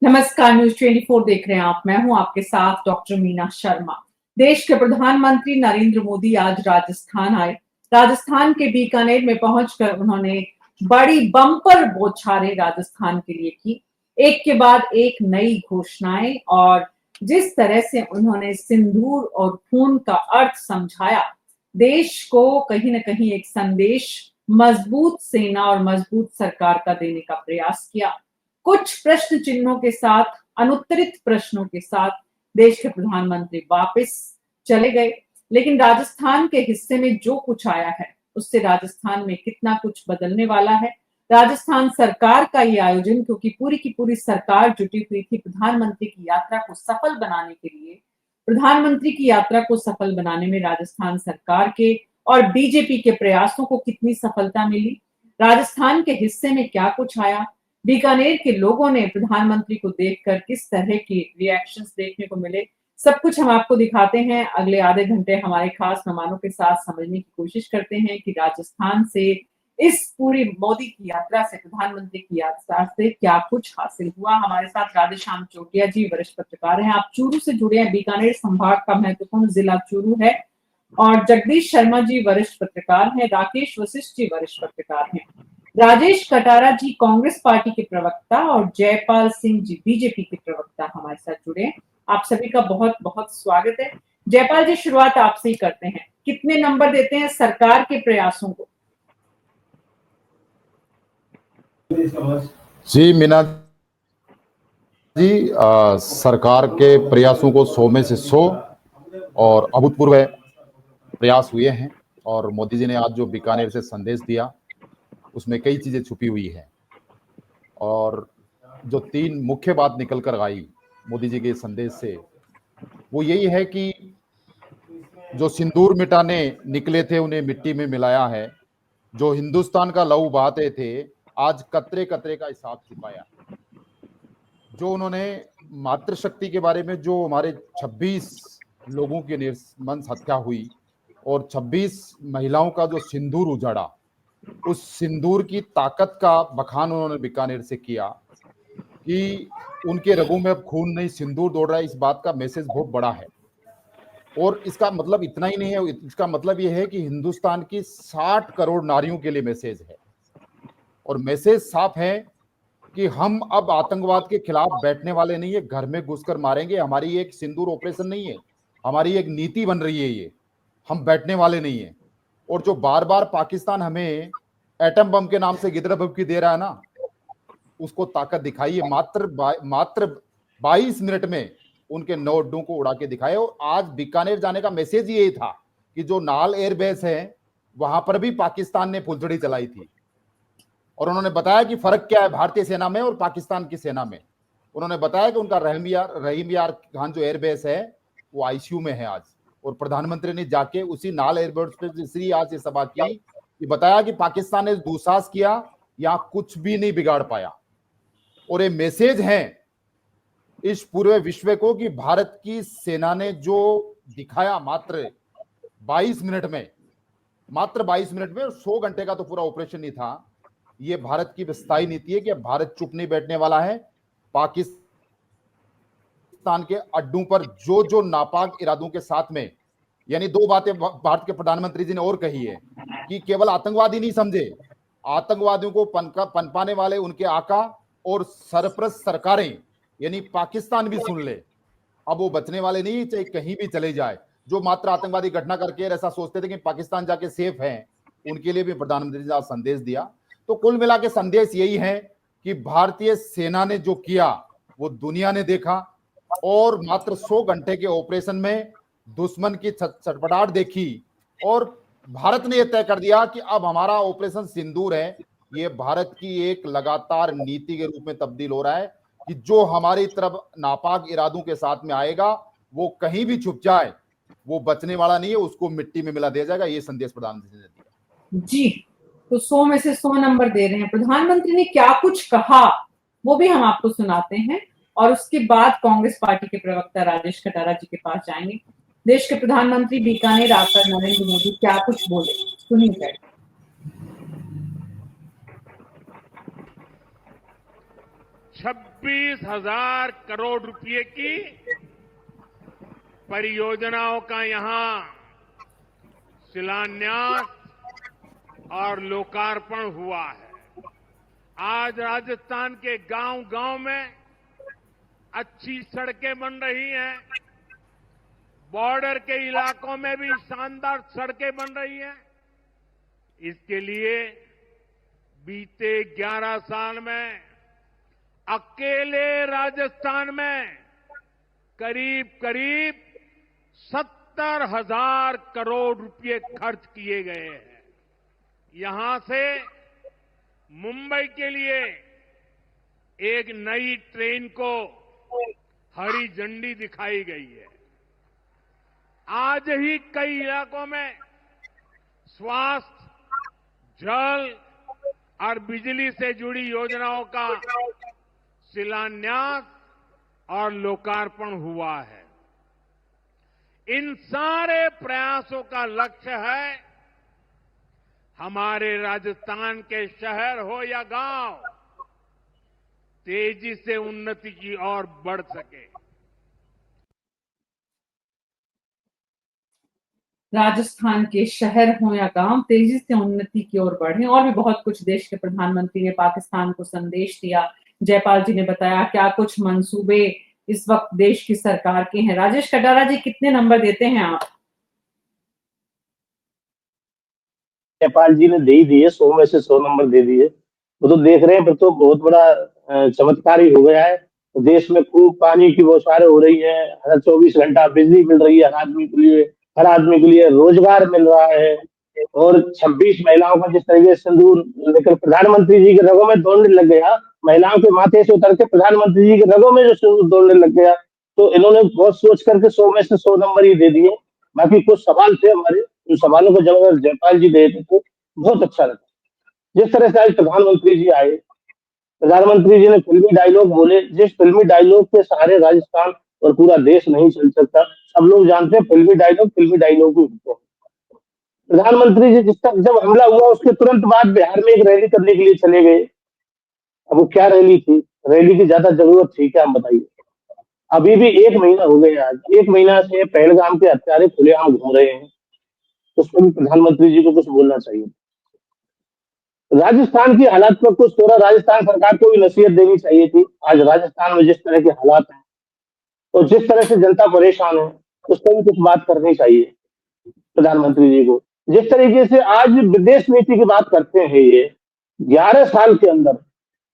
नमस्कार, न्यूज 24 देख रहे हैं आप। मैं हूं आपके साथ डॉक्टर मीना शर्मा। देश के प्रधानमंत्री नरेंद्र मोदी आज राजस्थान आए। राजस्थान के बीकानेर में पहुंचकर उन्होंने बड़ी बम्पर बौछारें राजस्थान के लिए की। एक के बाद एक नई घोषणाएं और जिस तरह से उन्होंने सिंदूर और खून का अर्थ समझाया, देश को कहीं ना कहीं एक संदेश मजबूत सेना और मजबूत सरकार का देने का प्रयास किया। कुछ प्रश्न चिन्हों के साथ, अनुत्तरित प्रश्नों के साथ देश के प्रधानमंत्री वापस चले गए। लेकिन राजस्थान के हिस्से में जो कुछ आया है, उससे राजस्थान में कितना कुछ बदलने वाला है। राजस्थान सरकार का ये आयोजन, क्योंकि पूरी की पूरी सरकार जुटी हुई थी प्रधानमंत्री की यात्रा को सफल बनाने के लिए। प्रधानमंत्री की यात्रा को सफल बनाने में राजस्थान सरकार के और बीजेपी के प्रयासों को कितनी सफलता मिली, राजस्थान के हिस्से में क्या कुछ आया, बीकानेर के लोगों ने प्रधानमंत्री को देखकर किस तरह की रिएक्शंस देखने को मिले, सब कुछ हम आपको दिखाते हैं। अगले आधे घंटे हमारे खास मेहमानों के साथ समझने की कोशिश करते हैं कि राजस्थान से, इस पूरी मोदी की यात्रा से, प्रधानमंत्री की यात्रा से क्या कुछ हासिल हुआ। हमारे साथ राधेश्याम चोटिया जी वरिष्ठ पत्रकार हैं, आप चूरू से जुड़े हैं। बीकानेर संभाग का महत्वपूर्ण जिला चूरू है। और जगदीश शर्मा जी वरिष्ठ पत्रकार हैं, राकेश वशिष्ठ जी वरिष्ठ पत्रकार हैं, राजेश कटारा जी कांग्रेस पार्टी के प्रवक्ता और जयपाल सिंह जी बीजेपी के प्रवक्ता हमारे साथ जुड़े हैं। आप सभी का बहुत बहुत स्वागत है। जयपाल जी, शुरुआत आपसे ही करते हैं। कितने नंबर देते हैं सरकार के प्रयासों को? जी मीना जी, सरकार के प्रयासों को 100 में से 100 और अभूतपूर्व प्रयास हुए हैं। और मोदी जी ने आज जो बीकानेर से संदेश दिया, उसमें कई चीजें छुपी हुई है। और जो 3 मुख्य बात निकल कर आई मोदी जी के संदेश से, वो यही है कि जो सिंदूर मिटाने निकले थे उन्हें मिट्टी में मिलाया है। जो हिंदुस्तान का लहू बहाते थे, आज कतरे कतरे का हिसाब चुकाया। जो उन्होंने मातृशक्ति के बारे में, जो हमारे 26 लोगों की निर्मम हत्या हुई और 26 महिलाओं का जो सिंदूर उजाड़ा, उस सिंदूर की ताकत का बखान उन्होंने बीकानेर से किया कि उनके रगों में अब खून नहीं सिंदूर दौड़ रहा है। इस बात का मैसेज बहुत बड़ा है। और इसका मतलब इतना ही नहीं है, इसका मतलब यह है कि हिंदुस्तान की 60 करोड़ नारियों के लिए मैसेज है। और मैसेज साफ है कि हम अब आतंकवाद के खिलाफ बैठने वाले नहीं है, घर में घुसकर मारेंगे। हमारी एक सिंदूर ऑपरेशन नहीं है, हमारी एक नीति बन रही है ये। हम बैठने वाले नहीं है। और जो बार बार पाकिस्तान हमें एटम बम के नाम से गिदड़ धमकी दे रहा है ना, उसको ताकत दिखाइए। मात्र 22 मिनट में उनके 9 अड्डों को उड़ा के दिखाए। और आज बीकानेर जाने का मैसेज यही था कि जो नाल एयरबेस है, वहां पर भी पाकिस्तान ने फुलझड़ी चलाई थी। और उन्होंने बताया कि फर्क क्या है भारतीय सेना में और पाकिस्तान की सेना में। उन्होंने बताया कि उनका रहीम यार खान जो एयरबेस है, वो आईसीयू में है आज। और प्रधानमंत्री ने जाके उसी नाल एयरबेस पे इसलिए आज ये सभा की कि बताया कि पाकिस्तान ने दुस्साहस किया, यहां कुछ भी नहीं बिगाड़ पाया। और ये मैसेज है इस पूरे विश्व को कि भारत की सेना ने जो दिखाया मात्र 22 मिनट में, मात्र 22 मिनट में, 100 घंटे का तो पूरा ऑपरेशन नहीं था। ये भारत की स्थायी नीति है कि भारत चुप नहीं बैठने वाला है। पाकिस्तान के अड्डों पर जो जो नापाक इरादों के साथ में, यानी 2 बातें भारत के प्रधानमंत्री जी ने और कही है कि केवल आतंकवादी नहीं समझे, आतंकवादियों को पनपाने वाले उनके आका और सरप्रस्त सरकारें यानी पाकिस्तान भी सुन ले। अब वो बचने वाले नहीं, चाहे कहीं भी चले जाए। जो मात्र आतंकवादी घटना करके ऐसा सोचते थे कि पाकिस्तान जाके सेफ है, उनके लिए भी प्रधानमंत्री ने संदेश दिया। तो कुल मिला के संदेश यही है कि भारतीय सेना ने जो किया वो दुनिया ने देखा। और मात्र 100 घंटे के ऑपरेशन में दुश्मन की छटपटाहट देखी और भारत ने यह तय कर दिया कि अब हमारा ऑपरेशन सिंदूर है। ये भारत की एक लगातार नीति के रूप में तब्दील हो रहा है कि जो हमारी तरफ नापाक इरादों के साथ में आएगा, वो कहीं भी छुप जाए, वो बचने वाला नहीं है, उसको मिट्टी में मिला दिया जाएगा। ये संदेश प्रधानमंत्री ने दिया। जी, तो 100 में से 100 नंबर दे रहे हैं। प्रधानमंत्री ने क्या कुछ कहा, वो भी हम आपको सुनाते हैं। और उसके बाद कांग्रेस पार्टी के प्रवक्ता राजेश कटारा जी के पास जाएंगे। देश के प्रधानमंत्री बीकानेर आकर नरेंद्र मोदी क्या कुछ बोले, सुनिए। 26,000 करोड़ रुपए की परियोजनाओं का यहां शिलान्यास और लोकार्पण हुआ है। आज राजस्थान के गांव-गांव में अच्छी सड़कें बन रही हैं। बॉर्डर के इलाकों में भी शानदार सड़कें बन रही हैं। इसके लिए बीते 11 साल में अकेले राजस्थान में करीब 70,000 करोड़ रुपए खर्च किए गए हैं। यहां से मुंबई के लिए एक नई ट्रेन को हरी झंडी दिखाई गई है। आज ही कई इलाकों में स्वास्थ्य, जल और बिजली से जुड़ी योजनाओं का शिलान्यास और लोकार्पण हुआ है। इन सारे प्रयासों का लक्ष्य है हमारे राजस्थान के शहर हो या गांव तेजी से उन्नति की ओर बढ़ सके। राजस्थान के शहर हो या गांव तेजी से उन्नति की ओर बढ़े। और भी बहुत कुछ देश के प्रधानमंत्री ने पाकिस्तान को संदेश दिया। जयपाल जी ने बताया क्या कुछ मंसूबे इस वक्त देश की सरकार के हैं। राजेश कटारा जी, कितने नंबर देते हैं आप? जयपाल जी ने दे ही दिए, 100 में से 100 नंबर दे दिए। वो तो देख रहे हैं, फिर तो बहुत बड़ा चमत्कार ही हो गया है। देश में खूब पानी की बौछारें हो रही है, हर 24 घंटा बिजली मिल रही है हर आदमी के लिए रोजगार मिल रहा है। और 26 महिलाओं का जिस तरीके से सिंदूर लेकर प्रधानमंत्री जी के रगों में दौड़ने लग गया, महिलाओं के माथे से उतर के प्रधानमंत्री जी के रगों में जो सिंदूर दौड़ने लग गया, तो इन्होंने बहुत सोच करके 100 में से 100 नंबर ही दे दिए। बाकी कुछ सवाल थे हमारे, उन सवालों का जवाब जयपाल जी दे देते तो बहुत अच्छा लगता। जिस तरह से आज प्रधानमंत्री जी आए, प्रधानमंत्री जी ने फिल्मी डायलॉग बोले, जिस फिल्मी डायलॉग के सहारे राजस्थान और पूरा देश नहीं चल सकता। सब लोग जानते हैं फिल्मी डायलॉग ही होते हैं। प्रधानमंत्री जी जब हमला हुआ उसके तुरंत बाद बिहार में एक रैली करने के लिए चले गए। अब वो क्या रैली थी, रैली की ज्यादा जरूरत थी क्या, हम बताइए। अभी भी 1 महीना हो गया, आज 1 महीना से पहलगाम के हत्यारे खुलेआम घूम रहे हैं। उसको भी प्रधानमंत्री जी को कुछ बोलना चाहिए। राजस्थान की हालात पर कुछ थोड़ा राजस्थान सरकार को भी नसीहत देनी चाहिए थी। आज राजस्थान में जिस तरह के हालात हैं और जिस तरह से जनता परेशान है, उस पर भी कुछ बात करनी चाहिए प्रधानमंत्री जी को। जिस तरीके से आज विदेश नीति की बात करते हैं, ये 11 साल के अंदर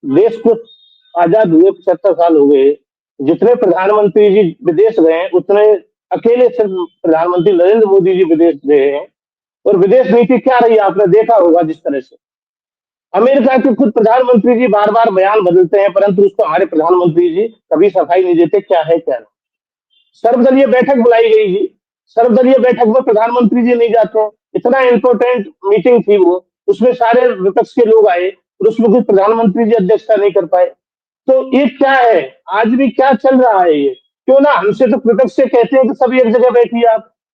देश को आजाद हुए 75 साल हो गए। जितने प्रधानमंत्री जी विदेश गए उतने अकेले सिर्फ प्रधानमंत्री नरेंद्र मोदी जी विदेश गए हैं। और विदेश नीति क्या रही आपने देखा होगा। जिस तरह से अमेरिका के खुद प्रधानमंत्री जी बार बार बयान बदलते हैं, परंतु उसको हमारे प्रधानमंत्री जी कभी सफाई नहीं देते, क्या है क्या नहीं। सर्वदलीय बैठक बुलाई गई जी, सर्वदलीय बैठक में प्रधानमंत्री जी नहीं जाते। इतना इंपॉर्टेंट मीटिंग थी वो, उसमें सारे विपक्ष के लोग आए और उसमें कुछ प्रधानमंत्री जी अध्यक्षता नहीं कर पाए। तो ये क्या है, आज भी क्या चल रहा है ये। क्यों ना हमसे तो विपक्ष से कहते हैं कि सब एक जगह बैठिए।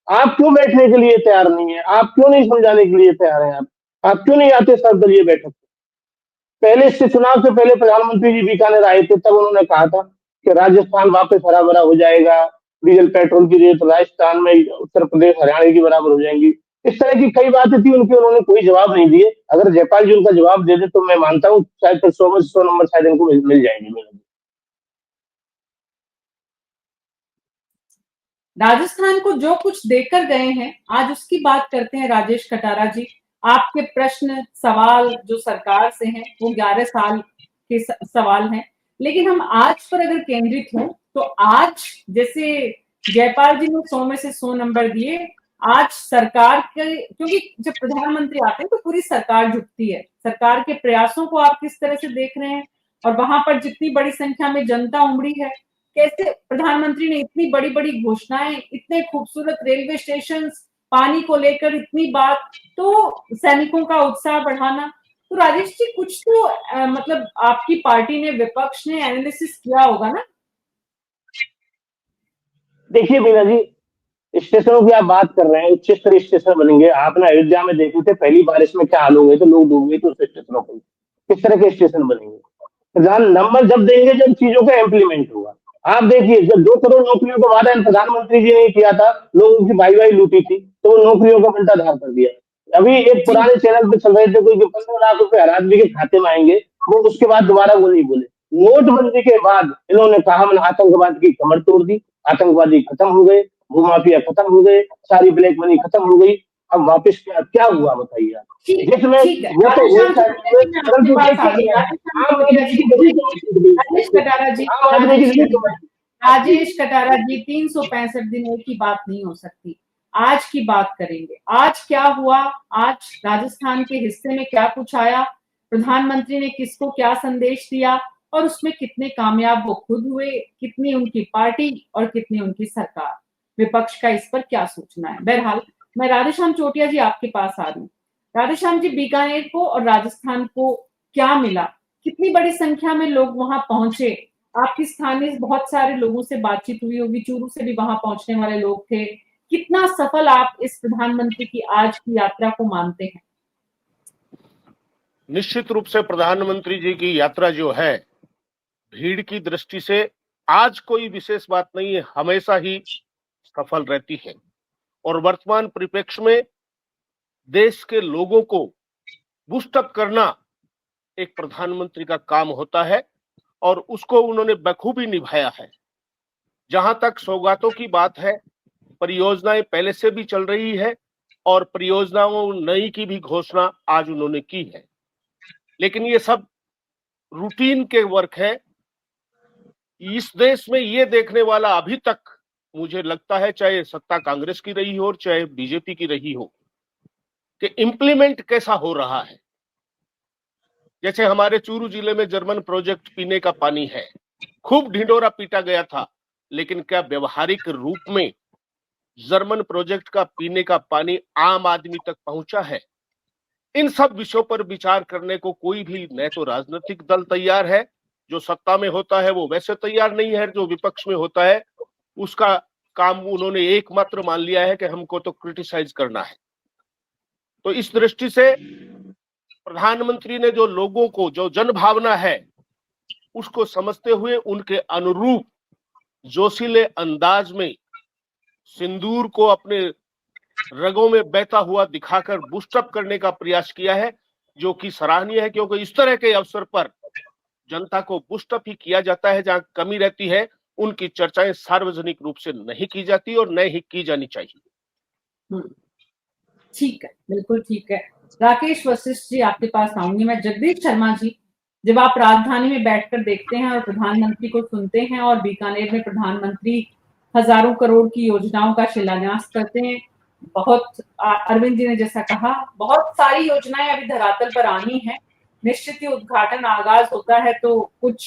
आप क्यों बैठने के लिए तैयार नहीं है, आप क्यों नहीं समझाने के लिए तैयार हैं, आप क्यों नहीं आते सर्वदलीय बैठक। पहले इससे चुनाव से पहले प्रधानमंत्री जी बीकानेर आए थे, तब उन्होंने कहा था कि राजस्थान वापस हरा भरा हो जाएगा, डीजल पेट्रोल की रेट राजस्थान में उत्तर प्रदेश हरियाणा की बराबर हो जाएंगी। इस तरह की कई बातें थी उनकी, उन्होंने कोई जवाब नहीं दिए। अगर जयपाल जी उनका जवाब दे दे तो मैं मानता हूँ शायद 100 में 100 नंबर शायद इनको मिल जाएंगे। राजस्थान को जो कुछ देकर गए हैं आज उसकी बात करते हैं। राजेश कटारा जी, आपके प्रश्न सवाल जो सरकार से हैं वो 11 साल के सवाल हैं, लेकिन हम आज पर अगर केंद्रित हों तो आज जैसे जयपाल जी ने 100 में से 100 नंबर दिए, आज सरकार के, क्योंकि जब प्रधानमंत्री आते हैं तो पूरी सरकार झुकती है। सरकार के प्रयासों को आप किस तरह से देख रहे हैं और वहां पर जितनी बड़ी संख्या में जनता उमड़ी है, कैसे प्रधानमंत्री ने इतनी बड़ी बड़ी घोषणाएं, इतने खूबसूरत रेलवे स्टेशन, पानी को लेकर इतनी बात, तो सैनिकों का उत्साह बढ़ाना। तो राजेश जी कुछ तो मतलब आपकी पार्टी ने, विपक्ष ने एनालिसिस किया होगा ना। देखिए मीना जी, स्टेशनों की आप बात कर रहे हैं, उच्च स्तरीय स्टेशन बनेंगे। आपने अयोध्या में देखे थे पहली बारिश में क्या हाल हो गए थे, लोग डूब गए थे उस स्टेशनों पर। किस तरह के स्टेशन बनेंगे। प्रधान नंबर जब देंगे जब चीजों का इम्प्लीमेंट होगा। आप देखिए, जब 2 करोड़ नौकरियों का वादा प्रधानमंत्री जी ने किया था, लोगों की भाई लूटी थी, तो वो नौकरियों का बंटाधार कर दिया। अभी एक जी पुराने चैनल पे चल रहे थे कोई, जो 15 लाख रुपए हर आदमी के खाते में आएंगे, वो उसके बाद दोबारा वो नहीं बोले। नोटबंदी के बाद इन्होंने कहा हमने आतंकवाद की कमर तोड़ दी, आतंकवादी खत्म हो गए, भूमाफिया खत्म हो गए, सारी ब्लैक मनी खत्म हो गई। अब वापस क्या क्या हुआ बताइए आप? ठीक जिसमें ठीक है। वो तो हुए राधेश्याम सारे चौटिया हुए, जी, मैं आपके परंतु पास आ देखिए रही हूँ। राधेश्याम आम चौटिया आदमी जी, की गरीबी देखिए, कौन छूट गई राजेश देखिए, कटारा जी, आम आदमी की गरीबी कौन? राजेश कटारा जी, 365 दिन एक ही बात नहीं हो सकती। आज की बात करेंगे। आज क्या हुआ? आज राजस्थान के हिस्से में क्या कुछ आया? प्रधानमंत्री ने किसको क्या संदेश दिया और उसमें कितने कामयाब वो खुद हुए, कितनी उनकी पार्टी और कितनी उनकी सरकार। विपक्ष का इस पर क्या सोचना है? बहरहाल, मैं राधेश्याम चौटिया जी आपके पास आ रही हूँ। राधेश्याम जी, बीकानेर को और राजस्थान को क्या मिला? कितनी बड़ी संख्या में लोग वहां पहुंचे? आपकी स्थानीय बहुत सारे लोगों से बातचीत हुई होगी, चूरू से भी वहां पहुंचने वाले लोग थे। कितना सफल आप इस प्रधानमंत्री की आज की यात्रा को मानते हैं? निश्चित रूप से प्रधानमंत्री जी की यात्रा जो है, भीड़ की दृष्टि से आज कोई विशेष बात नहीं है, हमेशा ही सफल रहती है। और वर्तमान परिप्रेक्ष्य में देश के लोगों को बूस्ट अप करना एक प्रधानमंत्री का काम होता है और उसको उन्होंने बखूबी निभाया है। जहां तक सौगातों की बात है, परियोजनाएं पहले से भी चल रही है और परियोजनाओं नई की भी घोषणा आज उन्होंने की है, लेकिन ये सब रूटीन के वर्क है। इस देश में ये देखने वाला अभी तक मुझे लगता है, चाहे सत्ता कांग्रेस की रही हो और चाहे बीजेपी की रही हो, कि इंप्लीमेंट कैसा हो रहा है। जैसे हमारे चूरू जिले में जर्मन प्रोजेक्ट पीने का पानी है, खूब ढिंडोरा पीटा गया था, लेकिन क्या व्यवहारिक रूप में जर्मन प्रोजेक्ट का पीने का पानी आम आदमी तक पहुंचा है? इन सब विषयों पर विचार करने को कोई भी न तो राजनीतिक दल तैयार है, जो सत्ता में होता है वो वैसे तैयार नहीं है, जो विपक्ष में होता है उसका काम उन्होंने एकमात्र मान लिया है कि हमको तो क्रिटिसाइज करना है। तो इस दृष्टि से प्रधानमंत्री ने जो लोगों को जो जनभावना है उसको समझते हुए उनके अनुरूप जोशीले अंदाज में सिंदूर को अपने रगों में बहता हुआ दिखाकर बूस्टअप करने का प्रयास किया है, जो कि सराहनीय है, क्योंकि इस तरह के अवसर पर जनता को बूस्टअप ही किया जाता है। जहां कमी रहती है उनकी चर्चाएं सार्वजनिक रूप से नहीं की जाती और न ही की जानी चाहिए। ठीक है, बिल्कुल ठीक है। राकेश वशिष्ठ जी, आपके पास आऊंगी मैं। जगदीश शर्मा जी, जब आप राजधानी में बैठकर देखते हैं और प्रधानमंत्री को सुनते हैं और बीकानेर में प्रधानमंत्री हजारों करोड़ की योजनाओं का शिलान्यास करते हैं, बहुत अरविंद जी ने जैसा कहा, बहुत सारी योजनाएं अभी धरातल पर आनी है। निश्चित ही उद्घाटन आगाज होता है तो कुछ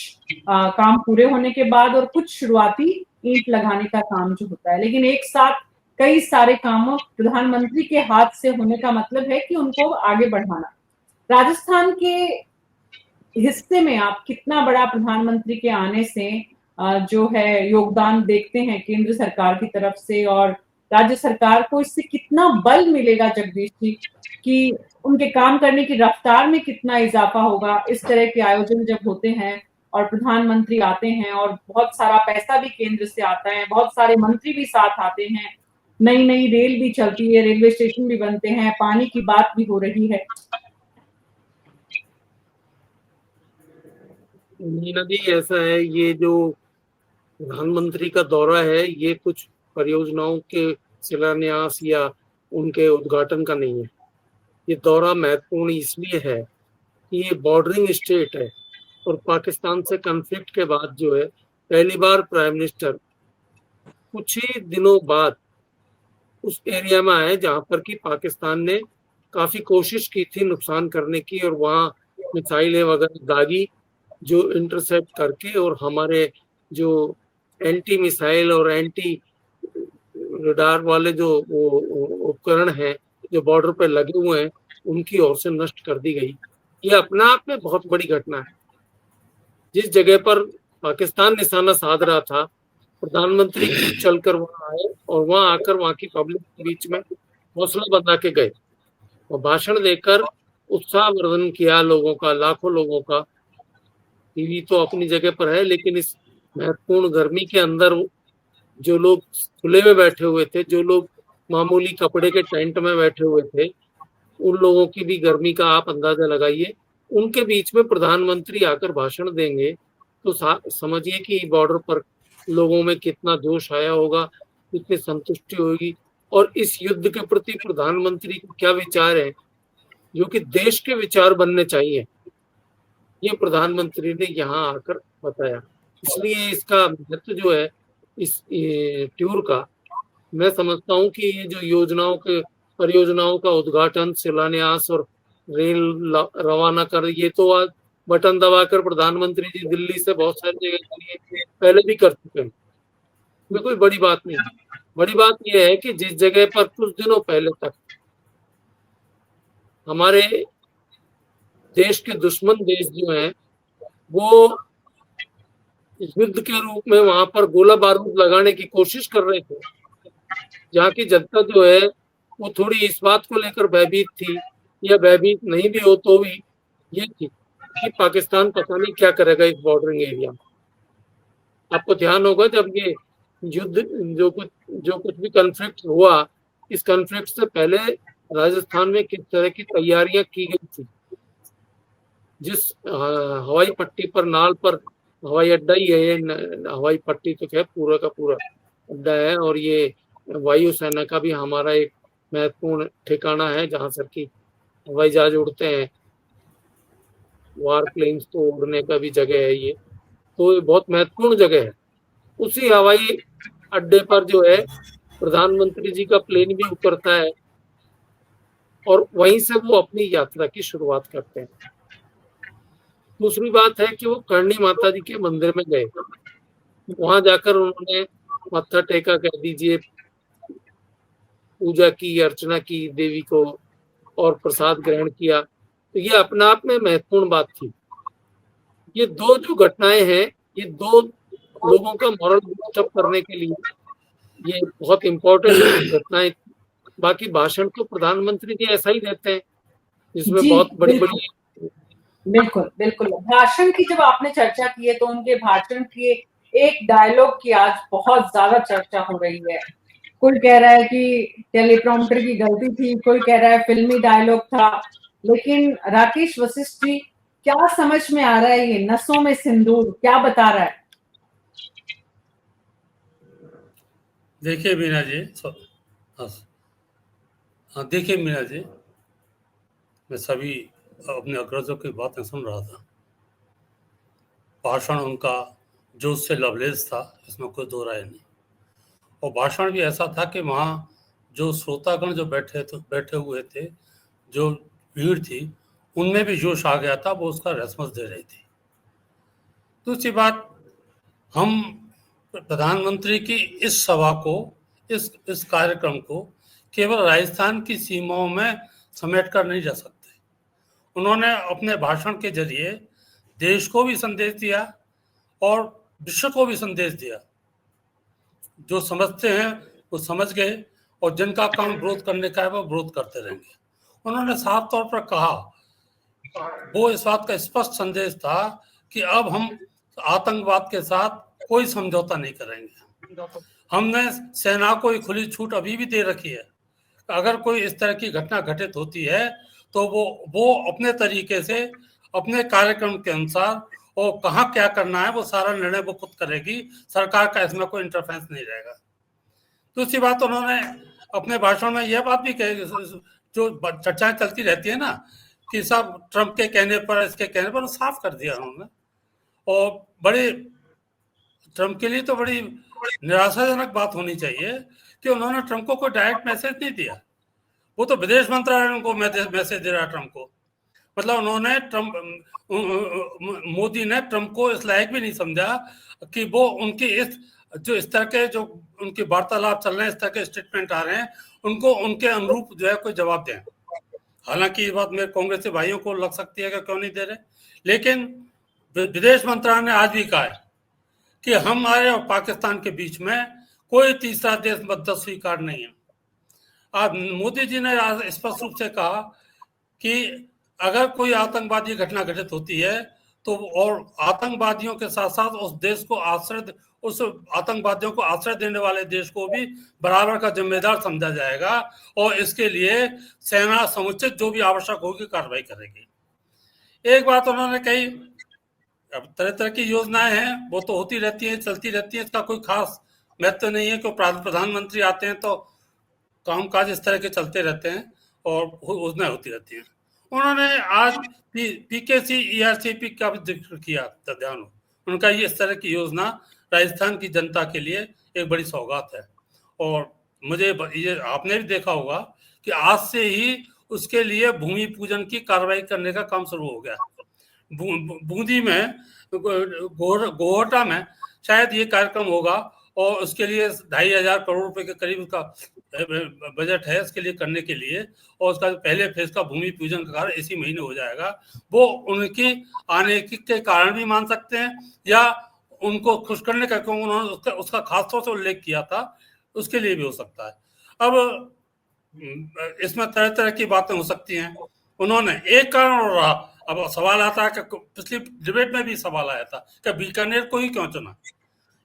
काम पूरे होने के बाद और कुछ शुरुआती ईंट लगाने का काम जो होता है, लेकिन एक साथ कई सारे कामों प्रधानमंत्री के हाथ से होने का मतलब है कि उनको आगे बढ़ाना। राजस्थान के हिस्से में आप कितना बड़ा प्रधानमंत्री के आने से जो है योगदान देखते हैं केंद्र सरकार की तरफ से, और राज्य सरकार को इससे कितना बल मिलेगा जगदीश जी, कि उनके काम करने की रफ्तार में कितना इजाफा होगा इस तरह के आयोजन जब होते हैं और प्रधानमंत्री आते हैं और बहुत सारा पैसा भी केंद्र से आता है, बहुत सारे मंत्री भी साथ आते हैं, नई नई रेल भी चलती है, रेलवे स्टेशन भी बनते हैं, पानी की बात भी हो रही है। मीना जी, ऐसा है, ये जो प्रधानमंत्री का दौरा है ये कुछ परियोजनाओं के शिलान्यास या उनके उद्घाटन का नहीं है। ये दौरा महत्वपूर्ण इसलिए है कि ये बॉर्डरिंग स्टेट है और पाकिस्तान से कॉन्फ्लिक्ट के बाद जो है पहली बार प्राइम मिनिस्टर कुछ ही दिनों बाद उस एरिया में आए जहां पर कि पाकिस्तान ने काफी कोशिश की थी नुकसान करने की, और वहां मिसाइलें वगैरह दागी जो इंटरसेप्ट करके, और हमारे जो एंटी मिसाइल और एंटी रडार वाले जो उपकरण हैं जो बॉर्डर पे लगे हुए हैं उनकी ओर से नष्ट कर दी गई। ये अपना आप में बहुत बड़ी घटना है। जिस जगह पर पाकिस्तान निशाना साध रहा था, प्रधानमंत्री चलकर वहां आए और वहां आकर वहां की पब्लिक के बीच में हौसला बना के गए और भाषण देकर उत्साहवर्धन किया लोगों का, लाखों लोगों का। टीवी तो अपनी जगह पर है, लेकिन इस महत्वपूर्ण गर्मी के अंदर जो लोग खुले में बैठे हुए थे, जो लोग मामूली कपड़े के टेंट में बैठे हुए थे, उन लोगों की भी गर्मी का आप अंदाजा लगाइए। उनके बीच में प्रधानमंत्री आकर भाषण देंगे तो समझिए कि बॉर्डर पर लोगों में कितना जोश आया होगा, कितनी संतुष्टि होगी, और इस युद्ध के प्रति प्रधानमंत्री के क्या विचार है, जो कि देश के विचार बनने चाहिए, ये प्रधानमंत्री ने यहाँ आकर बताया। इसलिए इसका महत्व जो है इस टूर का, मैं समझता हूँ कि ये जो परियोजनाओं का उद्घाटन, शिलान्यास और रेल रवाना कर, ये तो आज बटन दबाकर प्रधानमंत्री जी दिल्ली से बहुत सारी जगह के लिए पहले भी कर चुके हैं। ये कोई बड़ी बात नहीं है। बड़ी बात यह है कि जिस जगह पर कुछ दिनों पहले तक हमारे देश के दुश्मन देश जो हैं वो युद्ध के रूप में वहां पर गोला बारूद लगाने की कोशिश कर रहे थे, जहाँ की जनता जो है वो थोड़ी इस बात को लेकर भयभीत थी, या भयभीत नहीं भी हो तो भी ये थी कि पाकिस्तान पता नहीं क्या करेगा इस बॉर्डरिंग एरिया में। आपको ध्यान होगा जब ये युद्ध जो कुछ भी कॉन्फ्लिक्ट हुआ, इस कॉन्फ्लिक्ट से पहले राजस्थान में किस तरह की तैयारियां की गई थी। जिस हवाई पट्टी पर, नाल पर हवाई अड्डा ही है, हवाई पट्टी तो क्या पूरा का पूरा अड्डा है, और ये वायुसेना का भी हमारा एक महत्वपूर्ण ठिकाना है जहां से कि हवाई जहाज उड़ते हैं, वार प्लेन्स तो उड़ने का भी जगह है ये, तो ये बहुत महत्वपूर्ण जगह है। उसी हवाई अड्डे पर जो है प्रधानमंत्री जी का प्लेन भी उतरता है और वहीं से वो अपनी यात्रा की शुरुआत करते हैं। दूसरी बात है कि वो करणी माता जी के मंदिर में गए, वहां जाकर उन्होंने मत्था टेका, कह दीजिए पूजा की, अर्चना की देवी को, और प्रसाद ग्रहण किया। तो ये अपने आप में महत्वपूर्ण बात थी। ये दो जो घटनाएं हैं, ये दो लोगों का मॉरल बूस्टअप करने के लिए ये बहुत इंपॉर्टेंट घटनाएं। बाकी भाषण तो प्रधानमंत्री जी ऐसा ही देते हैं जिसमें बहुत बड़ी बड़ी। बिल्कुल बिल्कुल, भाषण की जब आपने चर्चा की है तो उनके भाषण की एक डायलॉग की आज बहुत ज्यादा चर्चा हो रही है। कोई कह रहा है कि टेलीप्रॉम्प्टर की गलती थी, कोई कह रहा है फिल्मी डायलॉग था, लेकिन राकेश वशिष्ठ जी, क्या समझ में आ रहा है ये नसों में सिंदूर क्या बता रहा है? देखिए मीना जी, देखिए मीना जी, मैं सभी अपने अग्रजों की बातें सुन रहा था। भाषण उनका जो उससे लवलेस था, इसमें कोई दो राय नहीं। और भाषण भी ऐसा था कि वहाँ जो श्रोतागण जो बैठे हुए थे, जो भीड़ थी, उनमें भी जोश आ गया था, वो उसका रेस्पॉन्स दे रही थी। दूसरी बात, हम प्रधानमंत्री की इस सभा को, इस कार्यक्रम को केवल राजस्थान की सीमाओं में समेट कर नहीं जा सकते। उन्होंने अपने भाषण के जरिए देश को भी संदेश दिया और विश्व को भी संदेश दिया। जो समझते हैं वो समझ गए, और जिनका काम विरोध करने का है वो विरोध करते रहेंगे। उन्होंने साफ तौर पर कहा, वो इस बात का स्पष्ट संदेश था कि अब हम आतंकवाद के साथ कोई समझौता नहीं करेंगे। हमने सेना को खुली छूट अभी भी दे रखी है। अगर कोई इस तरह की घटना घटित होती है तो वो अपने तरीके से, अपने कार्यक्रम के अनुसार, और कहाँ क्या करना है वो सारा निर्णय वो खुद करेगी। सरकार का इसमें कोई इंटरफेरेंस नहीं रहेगा। दूसरी बात, उन्होंने अपने भाषण में यह बात भी कही, जो चर्चाएं चलती रहती है ना कि सब ट्रंप के कहने पर, इसके कहने पर, साफ कर दिया उन्होंने। और बड़ी ट्रंप के लिए तो बड़ी निराशाजनक बात होनी चाहिए कि उन्होंने ट्रंप को कोई डायरेक्ट मैसेज नहीं दिया। वो तो विदेश मंत्रालय को मैसेज दे रहा ट्रंप को। मतलब उन्होंने मोदी ने ट्रंप को इस लायक भी नहीं समझा कि वो उनकी इस तरह के जो उनकी वार्तालाप चल रहे हैं, इस तरह के स्टेटमेंट आ रहे हैं, उनको उनके अनुरूप जो है कोई जवाब दें। हालांकि ये बात मेरे कांग्रेस के भाइयों को लग सकती है कि क्यों नहीं दे रहे, लेकिन विदेश मंत्रालय ने आज भी कहा है कि हमारे और पाकिस्तान के बीच में कोई तीसरा देश मदद स्वीकार नहीं है। आज मोदी जी ने स्पष्ट रूप से कहा कि अगर कोई आतंकवादी घटना घटित होती है तो और आतंकवादियों के साथ साथ उस आतंकवादियों को आश्रय देने वाले देश को भी बराबर का जिम्मेदार समझा जाएगा और इसके लिए सेना समुचित जो भी आवश्यक होगी कार्रवाई करेगी। एक बात उन्होंने कही, अब तरह तरह की योजनाएं हैं, वो तो होती रहती हैं, चलती रहती हैं, इसका कोई खास महत्व नहीं है। क्यों प्रधानमंत्री आते हैं तो कामकाज इस तरह के चलते रहते हैं और योजनाएं होती रहती हैं। उन्होंने आज पीकेसी ईआरसीपी का भी जिक्र किया, ध्यान हो उनका, ये इस तरह की योजना राजस्थान की जनता के लिए एक बड़ी सौगात है। और मुझे ये आपने भी देखा होगा कि आज से ही उसके लिए भूमि पूजन की कार्रवाई करने का काम शुरू हो गया। बूंदी में, गोहटा में शायद ये कार्यक्रम होगा और उसके लिए 2,500 करोड़ रुपए के करीब उसका बजट है इसके लिए करने के लिए। और उसका पहले फेज का भूमि पूजन का कार्य इसी महीने हो जाएगा। वो उनकी आने के कारण भी मान सकते हैं या उनको खुश करने का, क्योंकि उन्होंने उसका खास तौर से उल्लेख किया था, उसके लिए भी हो सकता है। अब इसमें तरह तरह की बातें हो सकती हैं। उन्होंने एक कारण और रहा, अब सवाल आता है कि पिछली डिबेट में भी सवाल आया था कि बीकानेर को ही क्यों चुना।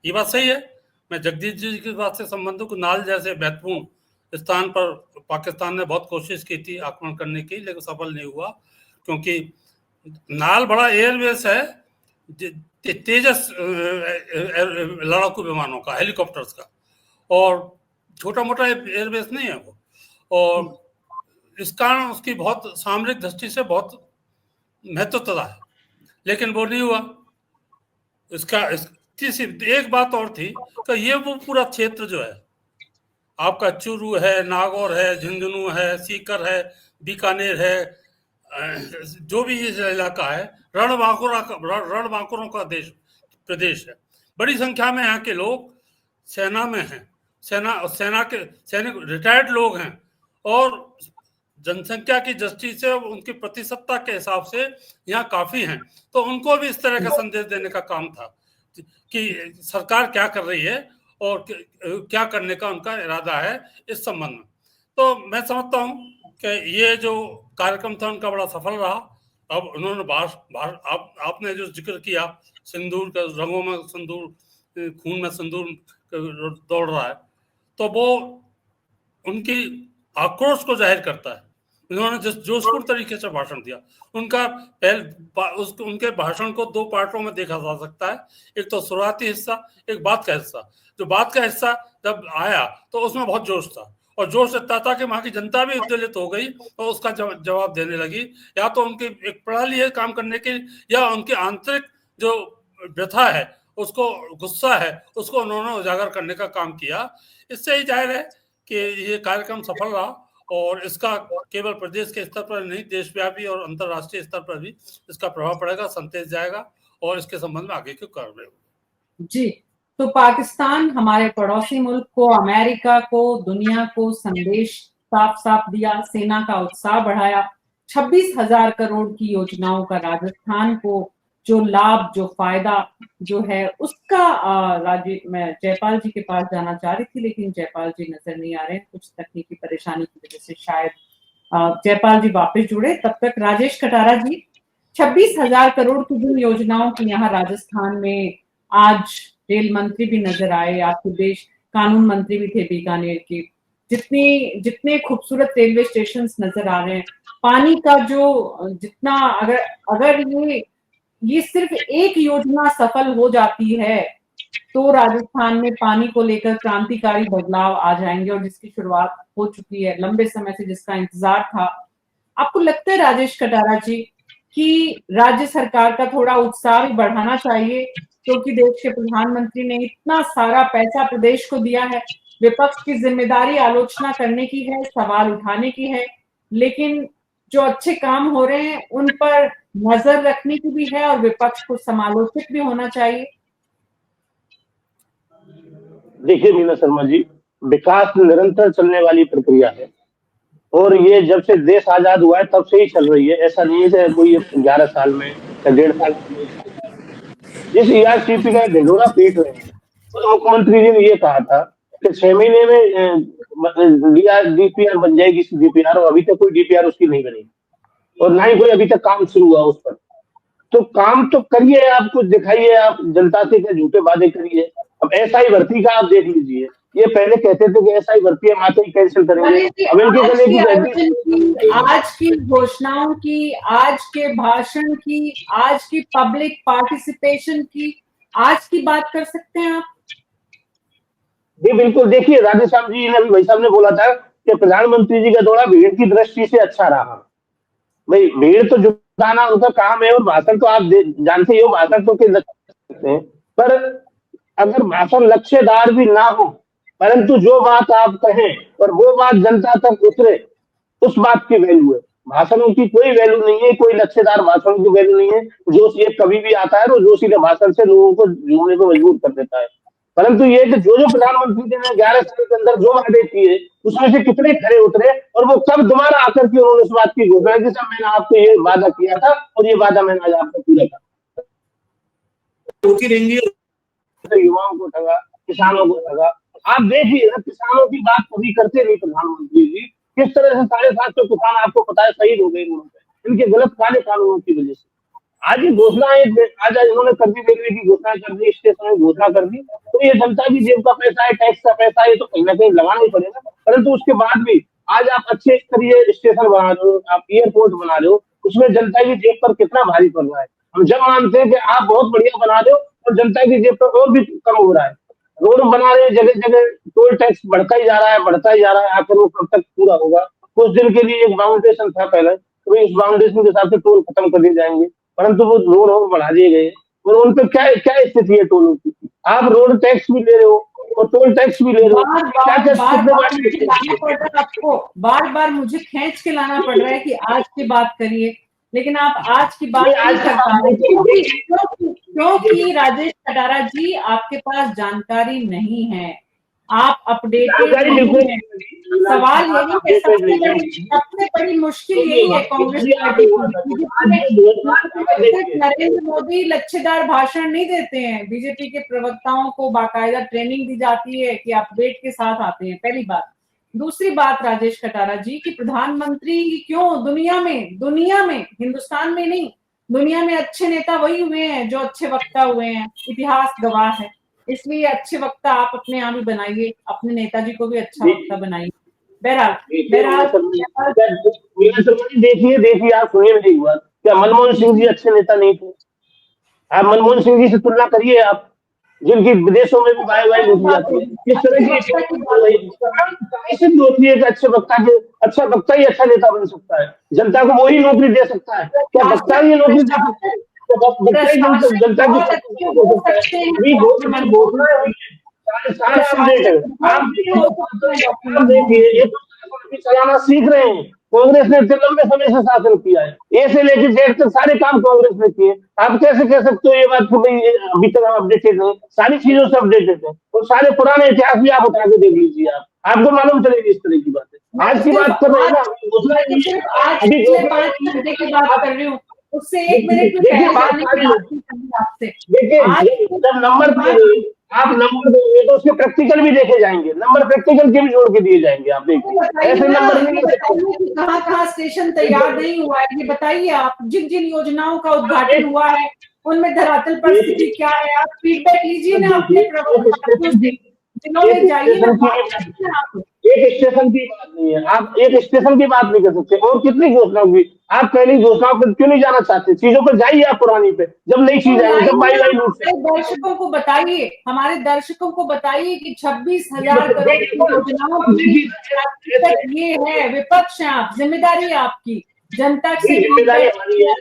ये बात सही है, मैं जगदीश जी की बात से संबंधित को, नाल जैसे महत्वपूर्ण स्थान पर पाकिस्तान ने बहुत कोशिश की थी आक्रमण करने की, लेकिन सफल नहीं हुआ, क्योंकि नाल बड़ा एयरबेस है तेजस लड़ाकू विमानों का, हेलीकॉप्टर्स का, और छोटा मोटा एयरबेस नहीं है वो। और इस कारण उसकी बहुत सामरिक दृष्टि से बहुत महत्वता है, लेकिन वो नहीं हुआ। एक बात और थी कि ये वो पूरा क्षेत्र जो है आपका, चूरू है, नागौर है, झुंझुनू है, सीकर है, बीकानेर है, जो भी ये इलाका है, रणबांकुरों का प्रदेश है। बड़ी संख्या में यहाँ के लोग सेना में हैं, सेना के सैनिक रिटायर्ड लोग हैं, और जनसंख्या की दृष्टि से उनकी प्रतिशतता के हिसाब से यहाँ काफी हैं। तो उनको भी इस तरह का संदेश देने का काम था कि सरकार क्या कर रही है और क्या करने का उनका इरादा है इस संबंध में। तो मैं समझता हूँ कि ये जो कार्यक्रम था उनका बड़ा सफल रहा। अब उन्होंने आपने जो जिक्र किया, सिंदूर का रंगों में सिंदूर, खून में सिंदूर दौड़ रहा है, तो वो उनकी आक्रोश को जाहिर करता है। उन्होंने जिस जोशपूर्ण तरीके से भाषण दिया, उनके भाषण को 2 पार्टों में देखा जा सकता है। एक तो शुरुआती हिस्सा, एक बात का हिस्सा। जो बात का हिस्सा जब आया तो उसमें बहुत जोश था, और जोश इतना था कि वहां की जनता भी उद्वेलित हो गई और उसका जवाब देने लगी। या तो उनकी एक प्रणाली है काम करने की, या उनकी आंतरिक जो व्यथा है, उसको गुस्सा है, उसको उन्होंने उजागर करने का काम किया। इससे ही जाहिर है कि ये कार्यक्रम सफल रहा, और इसका केवल प्रदेश के स्तर पर नहीं, देशव्यापी और अंतर्राष्ट्रीय स्तर पर भी इसका प्रभाव पड़ेगा, संदेश जाएगा, और इसके संबंध में आगे की कार्रवाई होगी। जी, तो पाकिस्तान हमारे पड़ोसी मुल्क को, अमेरिका को, दुनिया को संदेश साफ साफ दिया, सेना का उत्साह बढ़ाया, 26,000 करोड़ की योजनाओं का राजस्थान को जो लाभ, जो फायदा जो है उसका मैं जयपाल जी के पास जाना चाह रही थी, लेकिन जयपाल जी नजर नहीं आ रहे हैं, कुछ तकनीकी परेशानी की वजह से शायद जयपाल जी वापस जुड़े। तब तक राजेश कटारा जी, 26,000 करोड़ की जिन योजनाओं की यहाँ राजस्थान में, आज रेल मंत्री भी नजर आए, आपके देश कानून मंत्री भी थे बीकानेर के, जितने खूबसूरत रेलवे स्टेशन नजर आ रहे हैं, पानी का जो जितना, अगर ये सिर्फ एक योजना सफल हो जाती है तो राजस्थान में पानी को लेकर क्रांतिकारी बदलाव आ जाएंगे, और जिसकी शुरुआत हो चुकी है, लंबे समय से जिसका इंतजार था। आपको लगता है राजेश कटारा जी कि राज्य सरकार का थोड़ा उत्साह भी बढ़ाना चाहिए, क्योंकि देश के प्रधानमंत्री ने इतना सारा पैसा प्रदेश को दिया है, विपक्ष की जिम्मेदारी आलोचना करने की है, सवाल उठाने की है, लेकिन जो अच्छे काम हो रहे हैं उन पर नजर रखने की भी है, और विपक्ष को समालोचित भी होना चाहिए। देखिए मीना शर्मा जी, विकास निरंतर चलने वाली प्रक्रिया है, और ये जब से देश आजाद हुआ है तब से ही चल रही है। ऐसा नहीं है कि कोई 11 साल में या 1.5 साल में। जिस ईआरसीपी का ढिंढोरा पीट रहे हैं, तो मुख्यमंत्री जी ने ये कहा था कि 6 महीने में डीपीआर बन जाएगी, डीपीआर, और अभी तक कोई डीपीआर उसकी नहीं बनी, और ना ही कोई अभी तक काम शुरू हुआ उस पर। तो काम तो करिए, आप कुछ दिखाइए, आप जनता से क्या झूठे वादे करिए। अब एसआई भर्ती का आप देख लीजिए, ये पहले कहते थे कि एसआई भर्ती हम आते ही कैंसिल करेंगे, अब इनके गले की आज की घोषणाओं की, आज के भाषण की, आज की पब्लिक पार्टिसिपेशन की, आज की बात कर सकते हैं आप? जी बिल्कुल, देखिए राधेश्याम जी ने अभी भाई साहब ने बोला था कि प्रधानमंत्री जी का दौरा भीड़ की दृष्टि से अच्छा रहा। भाई भीड़ तो जुटाना उनका काम है, और भाषण तो आप जानते ही हो, भाषण तो के सकते हैं, पर अगर भाषण लक्ष्यदार भी ना हो, परंतु जो बात आप कहें और वो बात जनता तक उतरे, उस बात की वैल्यू है। भाषणों की कोई वैल्यू नहीं है, कोई लक्ष्यदार भाषणों की वैल्यू नहीं है। जोश ये कभी भी आता है, और जोशी के भाषण से लोगों को जुड़ने को मजबूर कर देता है। परंतु ये कि जो प्रधानमंत्री जी ने 11 साल के अंदर जो वादे किए, उसमें से कितने खरे उतरे, और वो कब दोबारा आकर के उन्होंने इस बात की घोषणा की, सब मैंने आपको ये वादा किया था और ये वादा मैंने आज आपको पूरा किया। होती रहेंगी। युवाओं को ठगा, किसानों को ठगा। आप देखिए ना, किसानों की बात कभी करते नहीं प्रधानमंत्री जी। किस तरह से 750 किसान आपको पता है शहीद हो गए इनके गलत काले कानूनों की वजह से। आज ये घोषणाएं आज इन्होंने कर दी, रेलवे की घोषणा कर दी, स्टेशन में घोषणा कर दी, तो ये जनता की जेब का पैसा है, टैक्स का पैसा है, तो कहीं ना कहीं लगाना ही पड़ेगा। परंतु उसके बाद भी आज आप अच्छे स्तरीय स्टेशन बना रहे हो, आप एयरपोर्ट बना रहे हो, उसमें जनता की जेब पर कितना भारी पड़ रहा है। हम जब मानते हैं कि आप बहुत बढ़िया बना रहे हो, और जनता की जेब पर और भी कम हो रहा है। रोड बना रहे, जगह जगह टोल टैक्स बढ़ता ही जा रहा है, बढ़ता ही जा रहा है। आखिर वो कब तक पूरा होगा? कुछ दिन के लिए एक बाउंडेशन था पहले, तो इस बाउंडेशन के हिसाब से टोल खत्म कर दिए जाएंगे, परंतु वो रोड और बढ़ा दिए गए, और उन पर क्या क्या स्थिति है टोलों की? आप रोड टैक्स भी ले रहे हो और टोल टैक्स भी ले रहे हो, क्या क्या आपको बार बार मुझे खींच के लाना पड़ रहा है कि आज की बात करिए, लेकिन आप आज की बात नहीं कर पा रहे, क्योंकि राजेश कटारा जी आपके पास जानकारी नहीं है, आप अपडेटेड नहीं है। सवाल यही है, सबसे बड़ी मुश्किल यही है कांग्रेस पार्टी की। नरेंद्र मोदी लच्छेदार भाषण नहीं देते हैं, बीजेपी के प्रवक्ताओं को बाकायदा ट्रेनिंग दी जाती है कि अपडेट के साथ आते हैं, पहली बात। दूसरी बात राजेश कटारा जी की प्रधानमंत्री क्यों दुनिया में हिंदुस्तान में नहीं, दुनिया में अच्छे नेता वही हुए हैं जो अच्छे वक्ता हुए हैं, इतिहास गवाह है। इसलिए अच्छे वक्ता आप अपने आप ही बनाइए, अपने नेताजी को भी अच्छा वक्ता बनाइए। बहरहाल देखिए आप सुनिए मेरी बात, क्या मनमोहन सिंह जी अच्छे नेता नहीं थे? आप मनमोहन सिंह जी से तुलना करिए, आप जिनकी विदेशों में भी वाई लूटी जाती है, किस तरह की होती है कि अच्छे वक्ता के अच्छा वक्ता ही अच्छा नेता बन सकता है, जनता को वही नौकरी दे सकता है? क्या वक्ता ही नौकरी दे सकता है? जनता की चलाना सीख रहे हैं। कांग्रेस ने लंबे समय से शासन किया है, ए से लेकर जेड तक सारे काम कांग्रेस ने किए। आप कैसे कह सकते हो ये बात कि भाई अभी तक हम अपडेटेड नहीं? सारी चीजों से अपडेटेड है, और सारे पुराने इतिहास भी आप उठा के देख लीजिए, आपको मालूम चलेगी इस तरह की बात है। आज की बात कर रहे हैं ना, उससे एक मिनट देखिए जब नंबर आप नंबर देंगे तो उसके प्रैक्टिकल भी देखे जाएंगे, नंबर प्रैक्टिकल के भी जोड़ के दिए जाएंगे। आप देखिए ऐसे नंबर नहीं, कहाँ स्टेशन तैयार नहीं हुआ है ये बताइए आप, जिन जिन योजनाओं का उद्घाटन हुआ है उनमें धरातल पर स्थिति क्या है, आप फीडबैक लीजिए ना अपने जिलों में जाइए ना। एक स्टेशन की बात नहीं है, आप एक स्टेशन की बात नहीं कर सकते, और कितनी घोषणा हुई। आप पहली घोषणाओं पर क्यों नहीं जाना चाहते? चीजों पर जाइए आप पुरानी पे, जब नई चीज आएगी जब माई दर्शकों को बताइए, हमारे दर्शकों को बताइए कि 26,000 करोड़ की योजनाओं की ये है, विपक्ष है आप, जिम्मेदारी है आपकी, जनता से जिम्मेदारी हमारी है।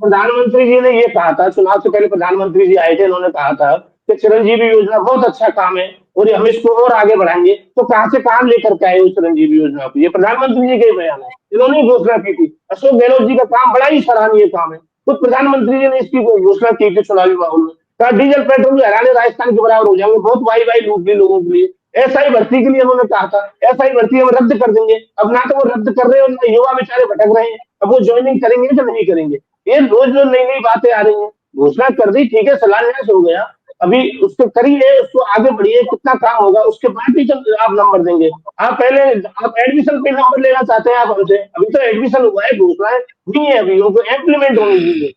प्रधानमंत्री जी ने ये कहा था, चुनाव से पहले प्रधानमंत्री जी आए थे, उन्होंने कहा था कि चिरंजीवी योजना बहुत अच्छा काम है और हम इसको और आगे बढ़ाएंगे। तो कहां से काम लेकर के आए उस चिरंजीवी योजना को? ये प्रधानमंत्री जी के बयान है, इन्होंने घोषणा की थी। अशोक गहलोत जी का काम बड़ा ही सराहनीय काम है, तो प्रधानमंत्री जी ने इसकी घोषणा की थी चुनावी माहौल में। कहा डीजल पेट्रोल हरियाणा राजस्थान के बराबर हो जाएंगे, बहुत वाई लूट ली लोगों के लिए। एसआई भर्ती के लिए उन्होंने कहा था एसआई भर्ती हम रद्द कर देंगे। अब ना तो वो रद्द कर रहे हैं, ना युवा बेचारे भटक रहे हैं, अब वो ज्वाइनिंग करेंगे कि नहीं करेंगे? ये रोज रोज नई नई बातें आ रही हैं। घोषणा कर दी, ठीक है, शिलान्यास हो गया, अभी उसको करिए, उसको आगे बढ़िए, कितना काम होगा उसके बाद भी आप नंबर देंगे। आप पहले आप एडमिशन पे नंबर लेना चाहते हैं आप हमसे, अभी तो एडमिशन हुआ है, घोषणाएं नहीं है, अभी उनको इम्प्लीमेंट होनी चाहिए।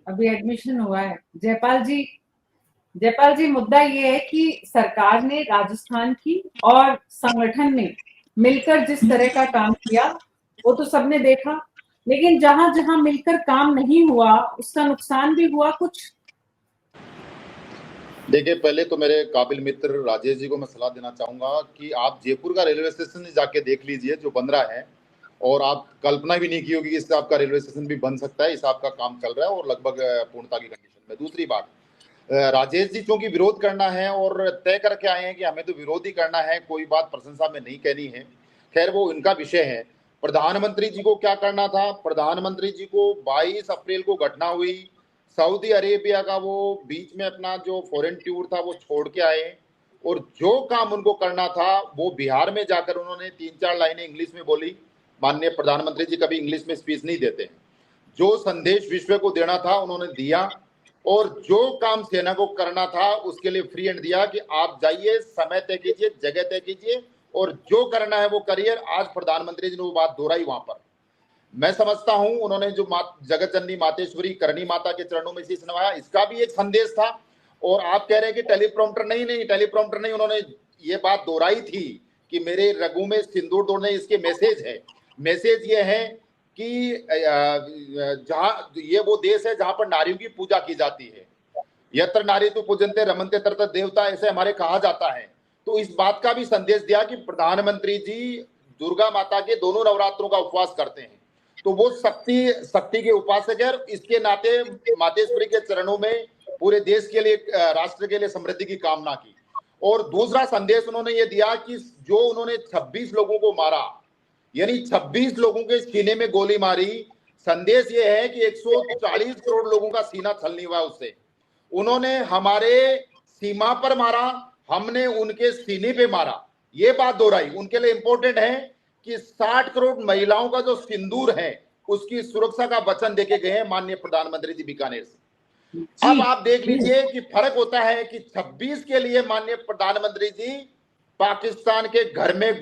अभी एडमिशन हुआ है। जयपाल जी मुद्दा ये है कि सरकार ने, राजस्थान की और संगठन ने मिलकर जिस तरह का काम किया वो तो सबने देखा, लेकिन जहां जहां मिलकर काम नहीं हुआ उसका नुकसान भी हुआ कुछ। देखिए, पहले तो मेरे काबिल मित्र राजेश जी को मैं सलाह देना चाहूंगा कि आप जयपुर का रेलवे स्टेशन जाके देख लीजिए जो बन रहा है, और आप कल्पना भी नहीं की होगी कि इससे आपका रेलवे स्टेशन भी बन सकता है। इस आपका काम चल रहा है और लगभग पूर्णता की कंडीशन में। दूसरी बात, राजेश जी क्योंकि विरोध करना है और तय करके आए हैं कि हमें तो विरोध ही करना है, कोई बात प्रशंसा में नहीं कहनी है, खैर वो इनका विषय है। प्रधानमंत्री जी को क्या करना था? प्रधानमंत्री जी को 22 अप्रैल को घटना हुई, सऊदी अरेबिया का वो बीच में अपना जो फॉरेन टूर था वो छोड़ के आए, और जो काम उनको करना था वो बिहार में जाकर उन्होंने 3-4 लाइनें इंग्लिश में बोली। माननीय प्रधानमंत्री जी कभी इंग्लिश में स्पीच नहीं देते हैं। जो संदेश विश्व को देना था उन्होंने दिया, और जो काम सेना को करना था उसके लिए फ्री हैंड दिया कि आप जाइए, समय तय कीजिए, जगह तय कीजिए और जो करना है वो करिए। आज प्रधानमंत्री जी ने वो बात दोहराई वहां पर। मैं समझता हूं उन्होंने जो जगत जननी मातेश्वरी करणी माता के चरणों में शीश नवाया, इसका भी एक संदेश था। और आप कह रहे हैं कि टेलीप्रॉम्प्टर नहीं, टेलीप्रॉम्प्टर नहीं, उन्होंने ये बात दोहराई थी कि मेरे रगों में सिंदूर दौड़ने, इसके मैसेज है। मैसेज ये है कि जहां ये वो देश है जहां पर नारियों की पूजा की जाती है। यत्र नारी तो पूजनते रमनते तत्र देवता, ऐसे हमारे कहा जाता है। तो इस बात का भी संदेश दिया कि प्रधानमंत्री जी दुर्गा माता के दोनों नवरात्रों का उपवास करते हैं, तो वो शक्ति के उपासक है। इसके नाते मातेश्वरी के चरणों में पूरे देश के लिए, राष्ट्र के लिए समृद्धि की कामना की। और दूसरा संदेश उन्होंने ये दिया कि जो उन्होंने 26 लोगों को मारा, यानी 26 लोगों के सीने में गोली मारी, संदेश ये है कि 140 करोड़ लोगों का सीना छल नहीं हुआ उससे। उन्होंने हमारे सीमा पर मारा, हमने उनके सीने पे मारा, ये बात दोहराई। उनके लिए इंपॉर्टेंट है कि 60 करोड़ महिलाओं का जो सिंदूर है उसकी सुरक्षा का वचन देके गए हैं माननीय प्रधानमंत्री जी बीकानेर से। अब आप देख लीजिए कि फर्क होता है कि 26 के लिए माननीय प्रधानमंत्री जी पाकिस्तान के घर में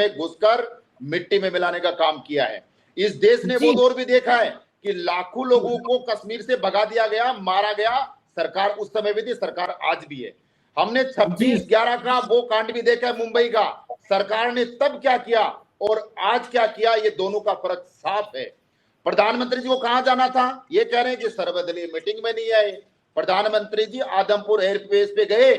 घुसकर मिट्टी में मिलाने का काम किया है। इस देश ने वो दौर भी देखा है कि लाखों लोगों को कश्मीर से भगा दिया गया, मारा गया। सरकार उस समय भी थी, सरकार आज भी है। हमने 26/11 का वो कांड भी देखा है मुंबई का। सरकार ने तब क्या किया और आज क्या किया, ये दोनों का फर्क साफ है। प्रधानमंत्री जी को कहां जाना था? ये कह रहे हैं कि सर्वदलीय मीटिंग में नहीं आए। प्रधानमंत्री जी आदमपुर एयरबेस पे गए,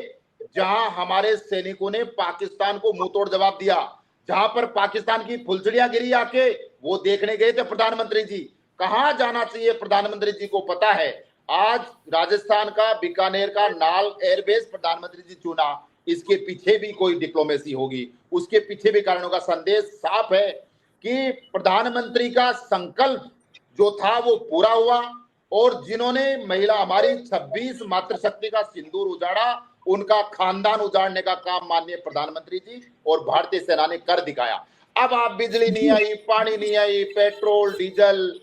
जहां हमारे सैनिकों ने पाकिस्तान को मुंहतोड़ जवाब दिया, जहां पर पाकिस्तान की फुलझड़ियां गिरी आके, वो देखने गए थे प्रधानमंत्री जी। कहां जाना चाहिए प्रधानमंत्री जी को पता है। आज राजस्थान का बीकानेर का नाल एयरबेस प्रधानमंत्री जी चुना, इसके पीछे भी कोई डिप्लोमेसी होगी, उसके पीछे भी कारणों का संदेश साफ है कि प्रधानमंत्री का संकल्प जो था वो पूरा हुआ। और जिन्होंने महिला हमारी 26 मातृशक्ति का सिंदूर उजाड़ा, उनका खानदान उजाड़ने का काम माननीय प्रधानमंत्री जी और भारतीय सेना ने कर दिखाया। अब आप बिजली नहीं आई, पानी नहीं आई, पेट्रोल डीजल,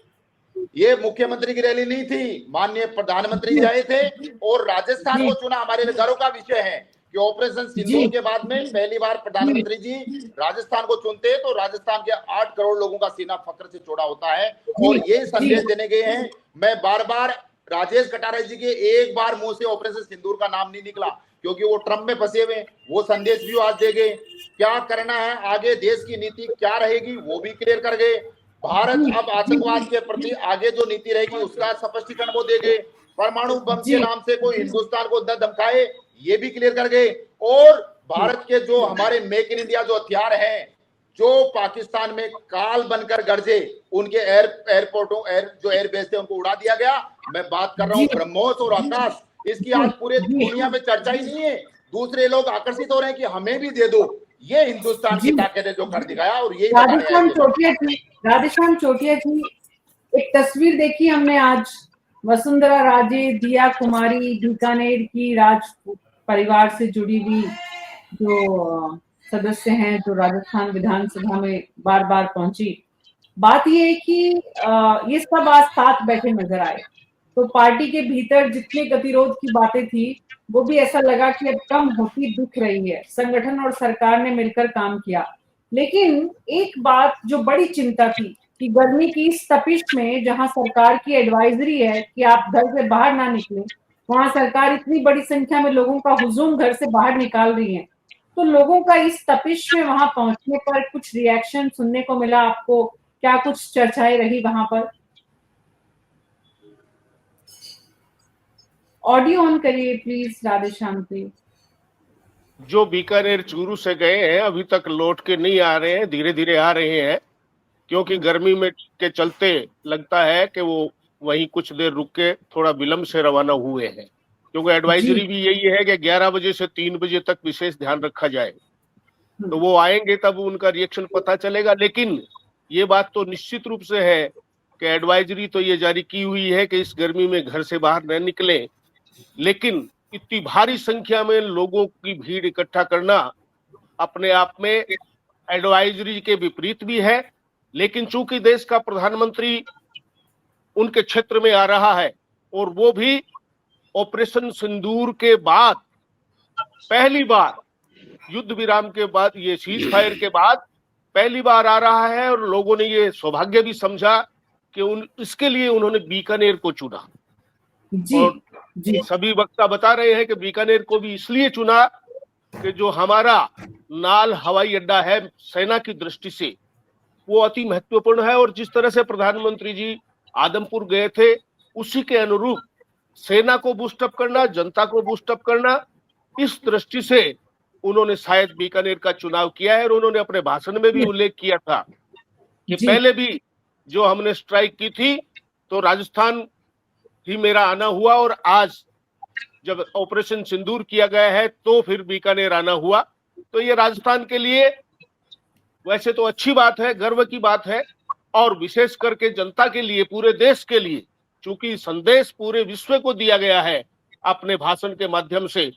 ये मुख्यमंत्री की रैली नहीं थी, माननीय प्रधानमंत्री आए थे और राजस्थान को चुना। हमारे घरों का विषय है कि ऑपरेशन सिंदूर के बाद में पहली बार प्रधानमंत्री जी राजस्थान को चुनते हैं, तो राजस्थान के 8 करोड़ लोगों का सीना फक्र से चौड़ा होता है। और ये संदेश देने गए हैं। मैं बार बार राजेश कटारिया जी के एक बार मुंह से ऑपरेशन सिंदूर का नाम नहीं निकला, क्योंकि वो ट्रम्प में फंसे हुए, वो संदेश भी आज दे गए। क्या करना है आगे, देश की नीति क्या रहेगी वो भी क्लियर कर गए। भारत अब आतंकवाद के प्रति आगे जो नीति रहेगी उसका स्पष्टीकरण वो दे गए। परमाणु बम के नाम से कोई हिंदुस्तान को न धमकाए, ये भी क्लियर कर गए। और भारत के जो हमारे मेक इन इंडिया जो हथियार हैं, जो पाकिस्तान में काल बनकर गरजे, उनके एयरपोर्टों जो एयरबेस थे उनको उड़ा दिया गया। मैं बात कर रहा हूँ ब्रह्मोस और आकाश, इसकी आज पूरे दुनिया में चर्चा ही नहीं है। दूसरे लोग आकर्षित हो रहे हैं कि हमें भी दे दो। ये हिंदुस्तान की ताकत है जो कर दिखाया। और ये राधेश्याम चोटिया जी, एक तस्वीर देखी हमने आज, वसुंधरा राजे, दिया कुमारी, बीकानेर की राजपूत परिवार से जुड़ी हुई जो सदस्य हैं, जो राजस्थान विधानसभा में बार बार पहुंची। बात ये है कि ये सब आज साथ बैठे नजर आए, तो पार्टी के भीतर जितने गतिरोध की बातें थी वो भी ऐसा लगा कि अब कम होती दिख रही है। संगठन और सरकार ने मिलकर काम किया, लेकिन एक बात जो बड़ी चिंता थी, कि गर्मी की इस तपिश में जहां सरकार की एडवाइजरी है कि आप घर से बाहर ना निकलें, वहां सरकार इतनी बड़ी संख्या में लोगों का हुजूम घर से बाहर निकाल रही है। तो लोगों का इस तपिश में वहां पहुंचने पर कुछ रिएक्शन सुनने को मिला आपको? क्या कुछ चर्चाएं रही वहां पर? ऑडियो ऑन करिए प्लीज राधेश्याम प्लीज। जो बीकानेर चूरू से गए हैं अभी तक लौट के नहीं आ रहे हैं, धीरे धीरे आ रहे हैं, क्योंकि गर्मी में के चलते लगता है कि वो वहीं कुछ देर रुक के थोड़ा विलंब से रवाना हुए हैं, क्योंकि एडवाइजरी भी यही है कि 11 बजे से 3 बजे तक विशेष ध्यान रखा जाए। तो वो आएंगे तब उनका रिएक्शन पता चलेगा। लेकिन ये बात तो निश्चित रूप से है कि एडवाइजरी तो ये जारी की हुई है कि इस गर्मी में घर से बाहर न निकलें, लेकिन इतनी भारी संख्या में लोगों की भीड़ इकट्ठा करना अपने आप में एडवाइजरी के विपरीत भी है। लेकिन चूंकि देश का प्रधानमंत्री उनके क्षेत्र में आ रहा है और वो भी ऑपरेशन सिंदूर के बाद पहली बार, युद्ध विराम के बाद, ये सीज फायर के बाद पहली बार आ रहा है, और लोगों ने ये सौभाग्य भी समझा कि इसके लिए उन्होंने बीकानेर को चुना। जी, और जी। सभी वक्ता बता रहे हैं कि बीकानेर को भी इसलिए चुना कि जो हमारा नाल हवाई अड्डा है सेना की दृष्टि से वो अति महत्वपूर्ण है, और जिस तरह से प्रधानमंत्री जी आदमपुर गए थे उसी के अनुरूप सेना को बूस्टअप करना, जनता को बूस्टअप करना, इस दृष्टि से उन्होंने शायद बीकानेर का चुनाव किया है। और उन्होंने अपने भाषण में भी उल्लेख किया था कि पहले भी जो हमने स्ट्राइक की थी तो राजस्थान ही मेरा आना हुआ, और आज जब ऑपरेशन सिंदूर किया गया है तो फिर बीकानेर आना हुआ। तो ये राजस्थान के लिए वैसे तो अच्छी बात है, गर्व की बात है, और विशेष करके जनता के लिए, पूरे देश के लिए, चूंकि संदेश पूरे विश्व को दिया गया है अपने भाषण के माध्यम से,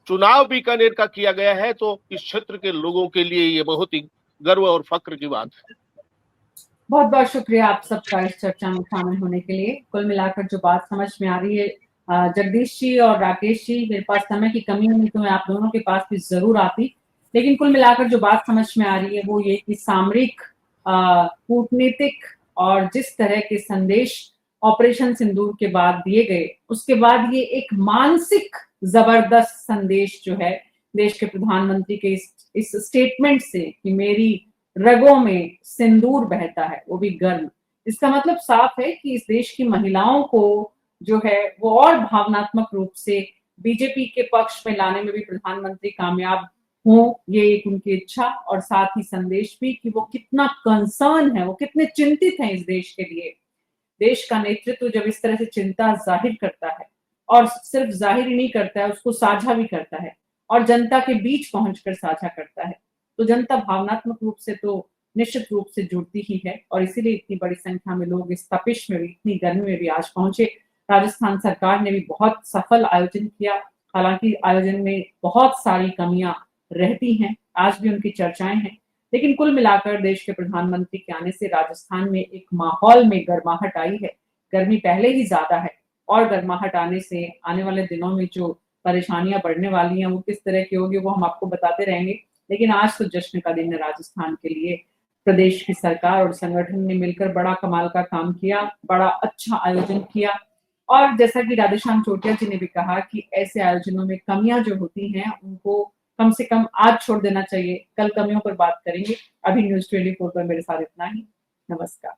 चुनाव बीकानेर का किया गया है, तो इस क्षेत्र के लोगों के लिए ये बहुत ही गर्व और फक्र की बात है। बहुत बहुत शुक्रिया आप सबका इस चर्चा में शामिल होने के लिए। कुल मिलाकर जो बात समझ में आ रही है, जगदीश जी और राकेश जी, मेरे पास समय की कमी हुई तो मैं आप दोनों के पास भी जरूर आती, लेकिन कुल मिलाकर जो बात समझ में आ रही है वो ये कि सामरिक, कूटनीतिक और जिस तरह के संदेश ऑपरेशन सिंदूर के बाद दिए गए, उसके बाद ये एक मानसिक जबरदस्त संदेश जो है देश के प्रधानमंत्री के इस स्टेटमेंट से कि मेरी रगों में सिंदूर बहता है, वो भी गर्म, इसका मतलब साफ है कि इस देश की महिलाओं को जो है वो और भावनात्मक रूप से बीजेपी के पक्ष में लाने में भी प्रधानमंत्री कामयाब हो, ये एक उनकी इच्छा और साथ ही संदेश भी कि वो कितना कंसर्न है, वो कितने चिंतित हैं इस देश के लिए। देश का नेतृत्व जब इस तरह से चिंता जाहिर करता है, और सिर्फ जाहिर ही नहीं करता है, उसको साझा भी करता है और जनता के बीच पहुंचकर साझा करता है, तो जनता भावनात्मक रूप से तो निश्चित रूप से जुड़ती ही है। और इसीलिए इतनी बड़ी संख्या में लोग इस तपिश में भी, इतनी गर्मी में भी आज पहुंचे। राजस्थान सरकार ने भी बहुत सफल आयोजन किया, हालांकि आयोजन में बहुत सारी कमियां रहती हैं, आज भी उनकी चर्चाएं हैं, लेकिन कुल मिलाकर देश के प्रधानमंत्री के आने से राजस्थान में एक माहौल में गर्माहट आई है। गर्मी पहले ही ज्यादा है और गर्माहट आने से आने वाले दिनों में जो परेशानियां बढ़ने वाली हैं वो किस तरह की होगी वो हम आपको बताते रहेंगे। लेकिन आज तो जश्न का दिन है राजस्थान के लिए। प्रदेश की सरकार और संगठन ने मिलकर बड़ा कमाल का काम किया, बड़ा अच्छा आयोजन किया, और जैसा कि राधेश्याम छोटिया जी ने भी कहा कि ऐसे आयोजनों में कमियां जो होती हैं उनको कम से कम आज छोड़ देना चाहिए, कल कमियों पर बात करेंगे। अभी न्यूज़ 24 पर मेरे साथ इतना ही। नमस्कार।